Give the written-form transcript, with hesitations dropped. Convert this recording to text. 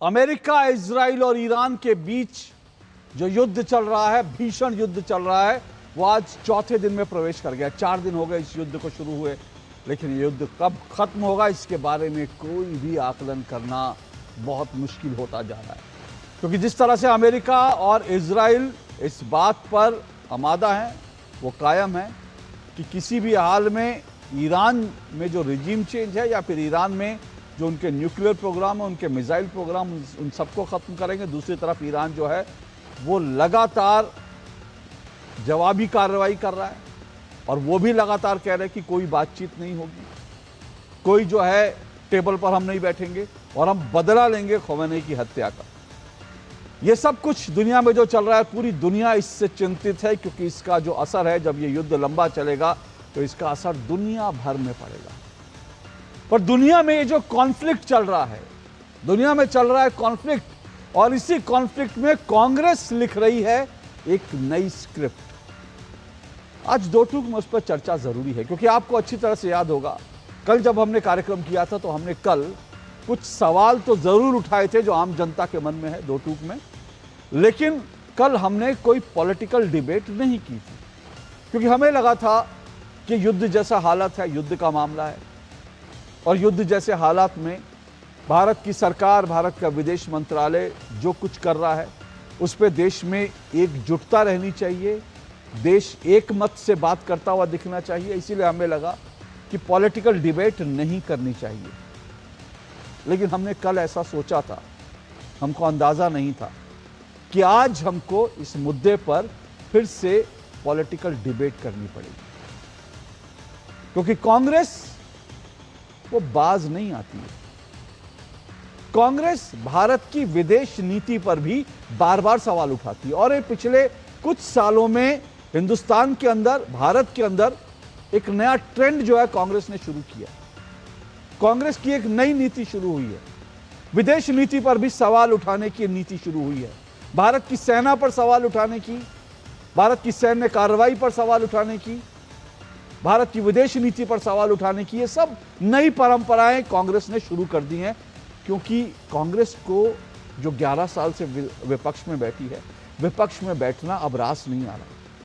America, Israel और Iran के बीच जो युद्ध चल रहा है, भीषण युद्ध चल रहा है, वो आज चौथे दिन में प्रवेश कर गया। 4 दिन हो गए इस युद्ध को शुरू हुए, लेकिन ये युद्ध कब खत्म होगा इसके बारे में कोई भी आकलन करना बहुत मुश्किल होता जा रहा है। क्योंकि जिस तरह से अमेरिका और इजराइल इस बात पर आमादा हैं, वो कायम है कि किसी भी हाल में ईरान में जो रिजीम चेंज है या फिर ईरान में जो उनके न्यूक्लियर प्रोग्राम है, उनके मिसाइल प्रोग्राम, उन सबको ख़त्म करेंगे। दूसरी तरफ ईरान जो है वो लगातार जवाबी कार्रवाई कर रहा है और वो भी लगातार कह रहे हैं कि कोई बातचीत नहीं होगी, कोई जो है टेबल पर हम नहीं बैठेंगे और हम बदला लेंगे ख़ोमेनी की हत्या का। ये सब कुछ दुनिया में जो चल रहा है, पूरी दुनिया इससे चिंतित है, क्योंकि इसका जो असर है, जब ये युद्ध लंबा चलेगा तो इसका असर दुनिया भर में पड़ेगा। पर दुनिया में ये जो कॉन्फ्लिक्ट चल रहा है, दुनिया में चल रहा है कॉन्फ्लिक्ट, और इसी कॉन्फ्लिक्ट में कांग्रेस लिख रही है एक नई स्क्रिप्ट। आज दो टूक में उस पर चर्चा जरूरी है, क्योंकि आपको अच्छी तरह से याद होगा कल जब हमने कार्यक्रम किया था तो हमने कल कुछ सवाल तो जरूर उठाए थे जो आम जनता के मन में है दो टूक में, लेकिन कल हमने कोई पॉलिटिकल डिबेट नहीं की थी, क्योंकि हमें लगा था कि युद्ध जैसा हालत है, युद्ध का मामला है, और युद्ध जैसे हालात में भारत की सरकार, भारत का विदेश मंत्रालय जो कुछ कर रहा है उस पर देश में एकजुटता रहनी चाहिए, देश एक मत से बात करता हुआ दिखना चाहिए। इसीलिए हमें लगा कि पॉलिटिकल डिबेट नहीं करनी चाहिए, लेकिन हमने कल ऐसा सोचा था, हमको अंदाजा नहीं था कि आज हमको इस मुद्दे पर फिर से पॉलिटिकल डिबेट करनी पड़ेगी, क्योंकि कांग्रेस वो बाज नहीं आती है। कांग्रेस भारत की विदेश नीति पर भी बार बार सवाल उठाती है, और ये पिछले कुछ सालों में हिंदुस्तान के अंदर, भारत के अंदर एक नया ट्रेंड जो है कांग्रेस ने शुरू किया। कांग्रेस की एक नई नीति शुरू हुई है, विदेश नीति पर भी सवाल उठाने की नीति शुरू हुई है, भारत की सेना पर सवाल उठाने की, भारत की सैन्य कार्रवाई पर सवाल उठाने की, भारत की विदेश नीति पर सवाल उठाने की, ये सब नई परंपराएं कांग्रेस ने शुरू कर दी हैं। क्योंकि कांग्रेस को जो 11 साल से विपक्ष में बैठी है, विपक्ष में बैठना अब रास नहीं आ रहा।